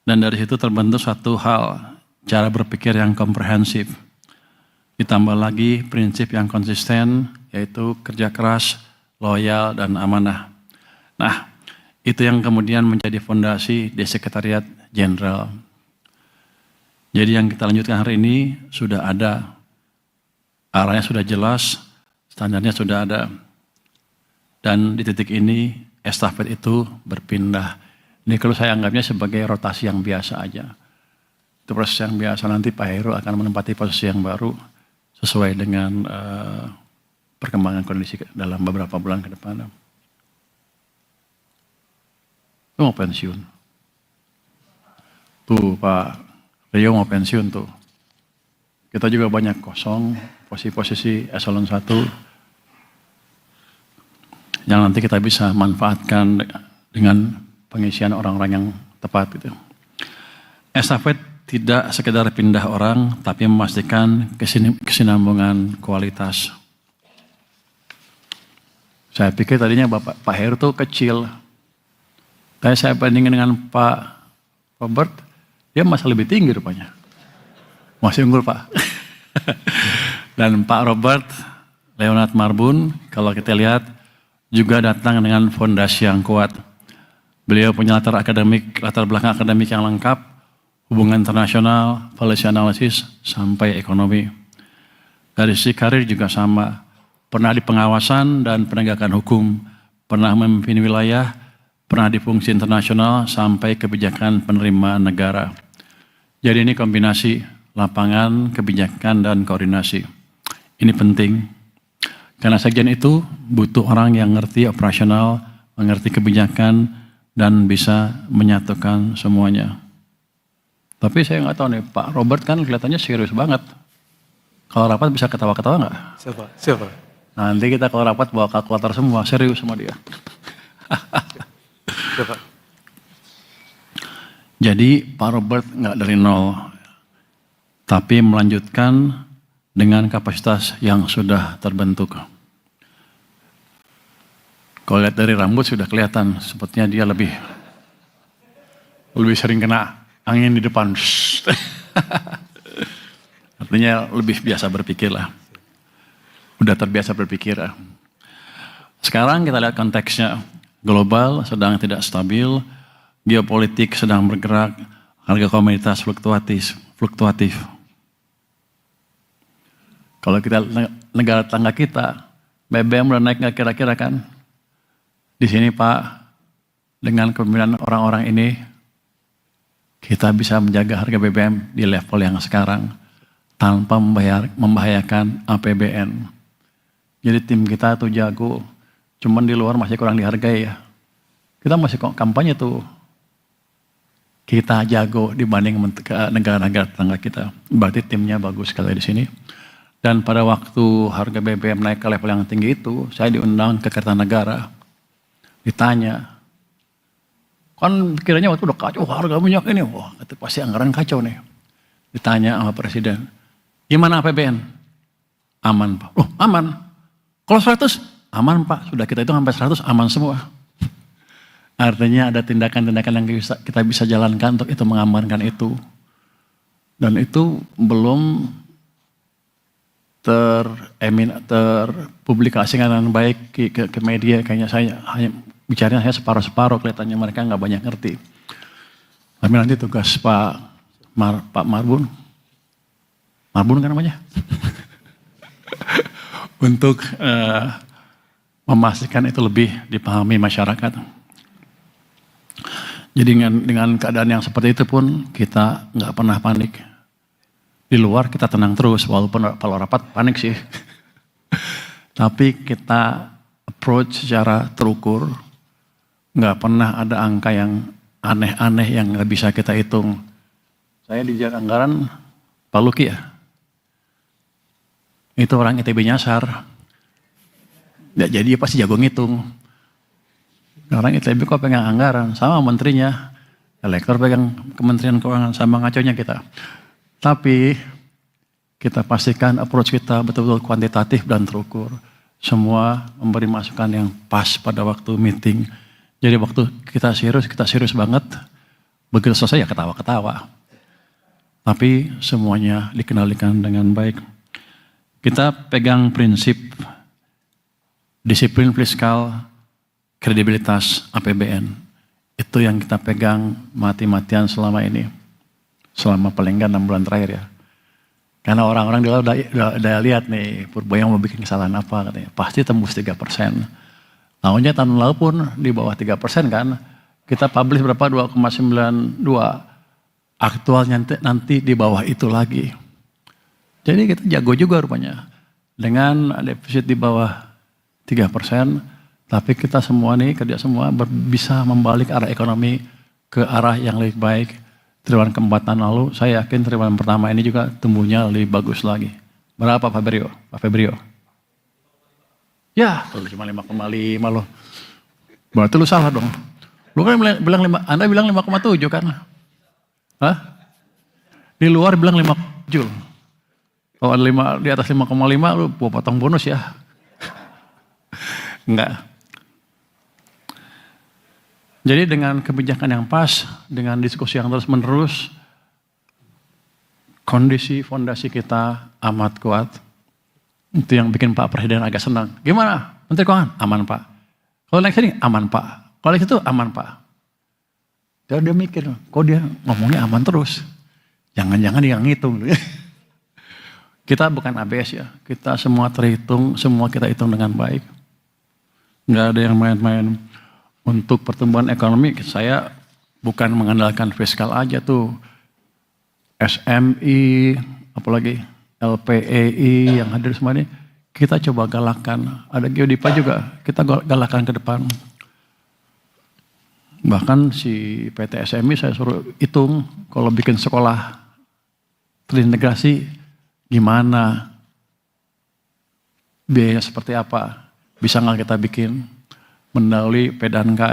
Dan dari situ terbentuk satu hal, cara berpikir yang komprehensif. Ditambah lagi prinsip yang konsisten, yaitu kerja keras, loyal, dan amanah. Nah, itu yang kemudian menjadi fondasi di Sekretariat Jenderal. Jadi yang kita lanjutkan hari ini sudah ada, arahnya sudah jelas, standarnya sudah ada. Dan di titik ini, estafet itu berpindah. Ini kalau saya anggapnya sebagai rotasi yang biasa aja. Itu proses yang biasa, nanti Pak Heru akan menempati posisi yang baru sesuai dengan perkembangan kondisi dalam beberapa bulan ke depan. Itu mau pensiun. Tuh Pak Rio mau pensiun tuh. Kita juga banyak kosong, posisi-posisi eselon 1 yang nanti kita bisa manfaatkan dengan pengisian orang-orang yang tepat gitu. Estafet tidak sekedar pindah orang, tapi memastikan kesinambungan kualitas. Saya pikir tadinya Pak Heru tuh kecil. Tapi saya bandingkan dengan Pak Robert, dia masih lebih tinggi rupanya. Masih unggul Pak. Dan Pak Robert Leonard Marbun, kalau kita lihat, juga datang dengan fondasi yang kuat. Beliau punya latar belakang akademik yang lengkap, hubungan internasional, policy analysis, sampai ekonomi. Dari sisi karir juga sama, pernah di pengawasan dan penegakan hukum, pernah memimpin wilayah, pernah di fungsi internasional, sampai kebijakan penerimaan negara. Jadi ini kombinasi lapangan, kebijakan, dan koordinasi. Ini penting, karena sekjen itu butuh orang yang ngerti operasional, mengerti kebijakan, dan bisa menyatukan semuanya. Tapi saya nggak tahu nih, Pak Robert kan kelihatannya serius banget. Kalau rapat bisa ketawa-ketawa nggak? Siapa? Nanti kita kalau rapat bawa kalkulator semua, serius sama dia. Siapa? Jadi Pak Robert nggak dari nol, tapi melanjutkan dengan kapasitas yang sudah terbentuk. Kalau lihat dari rambut sudah kelihatan, sepertinya dia lebih sering kena angin di depan. Artinya lebih biasa berpikir lah. Udah terbiasa berpikir lah. Sekarang kita lihat konteksnya. Global sedang tidak stabil, geopolitik sedang bergerak, harga komoditas fluktuatif. Kalau kita negara tetangga kita, BBM udah naik nggak kira-kira kan? Di sini Pak, dengan kepemimpinan orang-orang ini, kita bisa menjaga harga BBM di level yang sekarang tanpa membahayakan APBN. Jadi tim kita tuh jago, cuman di luar masih kurang dihargai ya. Kita masih kampanye tuh, kita jago dibanding negara-negara tetangga kita. Berarti timnya bagus sekali di sini. Dan pada waktu harga BBM naik ke level yang tinggi itu, saya diundang ke Kertanegara. Ditanya, kan kiranya waktu udah kacau harga minyak ini, wah itu pasti anggaran kacau nih. Ditanya sama Presiden, gimana APBN? Aman Pak. Oh aman. Kalau 100? Aman Pak. Sudah kita itu sampai 100 aman semua. Artinya ada tindakan-tindakan yang kita bisa jalankan untuk itu mengamankan itu. Dan itu belum terpublikasikan dengan baik ke media. Kayaknya saya hanya bicaranya saya separuh-separuh, kelihatannya mereka nggak banyak ngerti. Tapi nanti tugas Pak Marbun kan namanya, untuk memastikan itu lebih dipahami masyarakat. Jadi dengan keadaan yang seperti itu pun kita nggak pernah panik. Di luar kita tenang terus, walaupun kalau rapat panik sih. Tapi kita approach secara terukur. Nggak pernah ada angka yang aneh-aneh yang nggak bisa kita hitung. Saya di anggaran Pak Luki ya. Itu orang ITB nyasar. Nggak jadi pasti jago ngitung. Orang ITB kok pegang anggaran, sama menterinya. Elektor pegang Kementerian Keuangan, sama ngaconya kita. Tapi kita pastikan approach kita betul-betul kuantitatif dan terukur. Semua memberi masukan yang pas pada waktu meeting. Jadi waktu kita serius banget. Begitu selesai ya ketawa-ketawa. Tapi semuanya dikendalikan dengan baik. Kita pegang prinsip disiplin fiskal, kredibilitas APBN. Itu yang kita pegang mati-matian selama ini. Selama paling enggak 6 bulan terakhir ya. Karena orang-orang udah lihat nih, Purboyo mau bikin kesalahan apa katanya. Pasti tembus 3%. Tahunnya tahun lalu pun di bawah 3% kan. Kita publish berapa? 2,92. Aktualnya nanti di bawah itu lagi. Jadi kita jago juga rupanya. Dengan defisit di bawah 3%, tapi kita semua nih, kerja semua bisa membalik arah ekonomi ke arah yang lebih baik. Triwulan keempat tahun lalu, saya yakin triwulan pertama ini juga tumbuhnya lebih bagus lagi. Berapa Pak Febrio? Pak Febrio? Ya, cuma 5,5 loh. Berarti lu salah dong. Lu kan bilang Anda bilang 5,7 kan? Hah? Di luar bilang 5,7. Kalau ada di atas 5,5 lu potong bonus ya. Enggak. Jadi dengan kebijakan yang pas, dengan diskusi yang terus menerus, kondisi fondasi kita amat kuat. Itu yang bikin Pak Presiden agak senang. Gimana? Menteri Keuangan? Aman Pak. Kalau naik sini? Aman Pak. Kalau naik situ? Aman Pak. Jadi dia mikir, kok dia ngomongnya aman terus? Jangan-jangan dia ngitung. Kita bukan ABS ya. Kita semua terhitung, semua kita hitung dengan baik. Nggak ada yang main-main. Untuk pertumbuhan ekonomi, saya bukan mengandalkan fiskal aja tuh. SMI, apalagi LPEI yang hadir semua ini, kita coba galakan. Ada Geodipa juga, kita galakan ke depan. Bahkan si PT SMI saya suruh hitung, kalau bikin sekolah terintegrasi, gimana? Biayanya seperti apa? Bisa nggak kita bikin? Mendahului Pedanka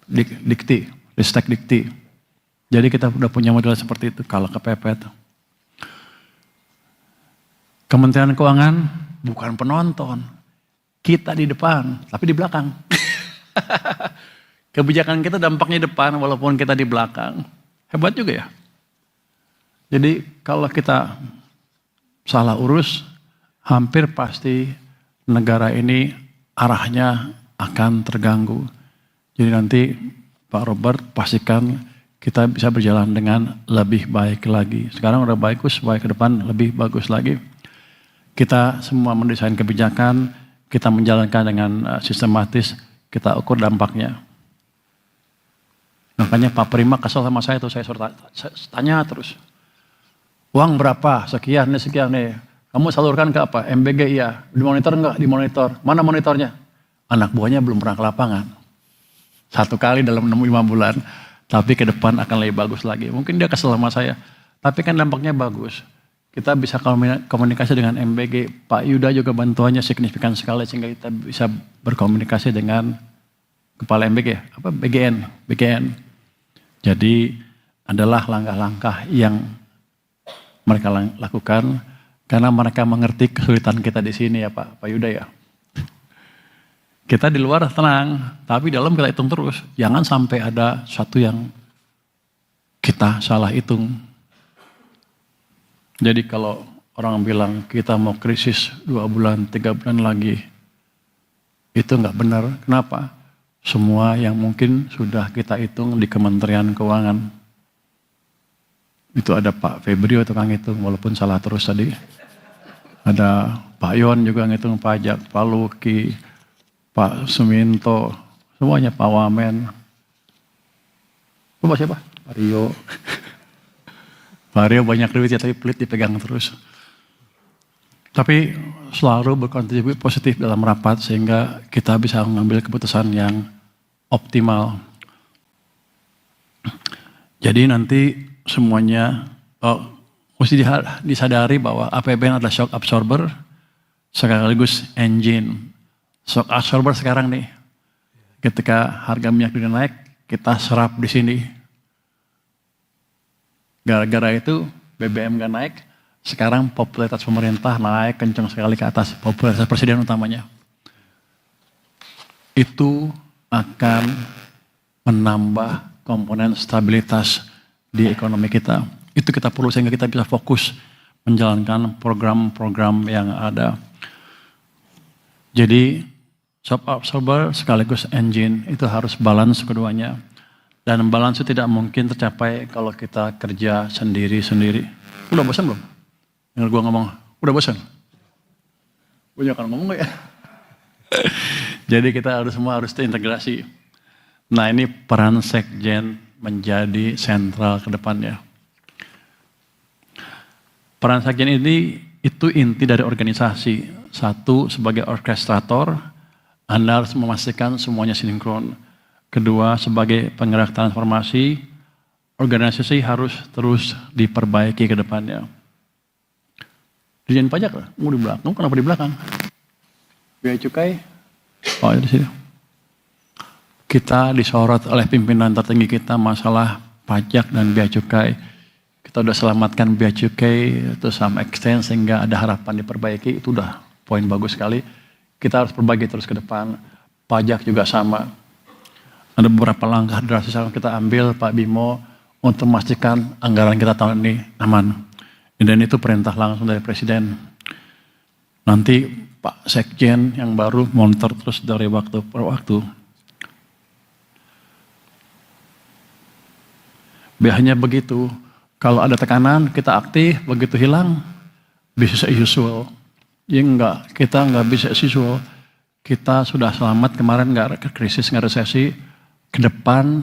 Dikti, Ristek Dikti. Jadi kita udah punya model seperti itu kalau kepepet. Kementerian Keuangan bukan penonton. Kita di depan, tapi di belakang. Kebijakan kita dampaknya di depan walaupun kita di belakang. Hebat juga ya. Jadi kalau kita salah urus, hampir pasti negara ini arahnya akan terganggu. Jadi nanti Pak Robert pastikan kita bisa berjalan dengan lebih baik lagi. Sekarang udah bagus, supaya ke depan lebih bagus lagi. Kita semua mendesain kebijakan, kita menjalankan dengan sistematis, kita ukur dampaknya. Makanya Pak Prima kesel sama saya tuh, saya suruh tanya terus. Uang berapa? Sekian nih. Kamu salurkan ke apa? MBG iya. Dimonitor enggak? Dimonitor. Mana monitornya? Anak buahnya belum pernah ke lapangan. 1 kali dalam 5 bulan. Tapi ke depan akan lebih bagus lagi. Mungkin dia kesel sama saya. Tapi kan dampaknya bagus. Kita bisa komunikasi dengan MBG. Pak Yuda juga bantuannya signifikan sekali. Sehingga kita bisa berkomunikasi dengan kepala MBG. BGN. Jadi adalah langkah-langkah yang mereka lakukan. Karena mereka mengerti kesulitan kita di sini ya Pak Yuda ya. Kita di luar tenang, tapi dalam kita hitung terus. Jangan sampai ada sesuatu yang kita salah hitung. Jadi kalau orang bilang kita mau krisis 2 bulan, 3 bulan lagi, itu nggak benar. Kenapa? Semua yang mungkin sudah kita hitung di Kementerian Keuangan. Itu ada Pak Febrio tukang hitung, walaupun salah terus tadi. Ada Pak Yon juga ngitung pajak, Pak Luki, Pak Suminto, semuanya Pak Wamen. Lupa siapa? Pak Rio. Pak Rio banyak duit ya, tapi pelit dipegang terus. Tapi selalu berkontribusi positif dalam rapat sehingga kita bisa mengambil keputusan yang optimal. Jadi nanti semuanya mesti disadari bahwa APBN adalah shock absorber sekaligus engine. Shock absorber sekarang nih, ketika harga minyak dunia naik, kita serap di sini. Gara-gara itu BBM gak naik, sekarang popularitas pemerintah naik kencang sekali ke atas, popularitas presiden utamanya. Itu akan menambah komponen stabilitas di ekonomi kita. Itu kita perlu sehingga kita bisa fokus menjalankan program-program yang ada. Jadi shock absorber sekaligus engine itu harus balance keduanya. Dan balance itu tidak mungkin tercapai kalau kita kerja sendiri-sendiri. Udah bosan belum? Dengar gue ngomong, udah bosan? Banyak kan ngomong gak ya? Jadi kita semua harus terintegrasi. Nah ini peran sekjen menjadi sentral ke depannya. Peran sekjen ini itu inti dari organisasi. Satu, sebagai orkestrator, Anda harus memastikan semuanya sinkron. Kedua, sebagai penggerak transformasi, organisasi harus terus diperbaiki ke depannya. Dirjen pajak lah, di belakang. Kenapa di belakang? Biaya cukai, oh di sini. Kita disorot oleh pimpinan tertinggi kita masalah pajak dan biaya cukai. Kita udah selamatkan biaya cukai itu some extent sehingga ada harapan diperbaiki. Itu udah poin bagus sekali. Kita harus perbaiki terus ke depan. Pajak juga sama. Ada beberapa langkah drastis yang kita ambil Pak Bimo untuk memastikan anggaran kita tahun ini aman. Dan itu perintah langsung dari Presiden. Nanti Pak Sekjen yang baru monitor terus dari waktu per waktu. Biasanya begitu, kalau ada tekanan kita aktif, begitu hilang, bisa usual. Ya enggak, kita enggak bisa usual. Kita sudah selamat kemarin enggak krisis, enggak resesi. Ke depan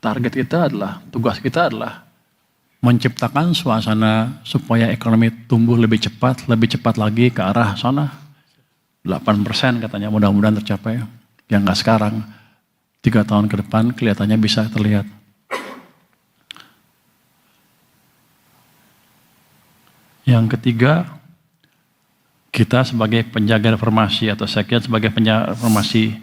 target kita adalah, tugas kita adalah menciptakan suasana supaya ekonomi tumbuh lebih cepat lagi ke arah sana. 8% katanya mudah-mudahan tercapai. Yang enggak sekarang, 3 tahun ke depan kelihatannya bisa terlihat. Yang ketiga, kita sebagai penjaga reformasi atau sekjen sebagai penjaga reformasi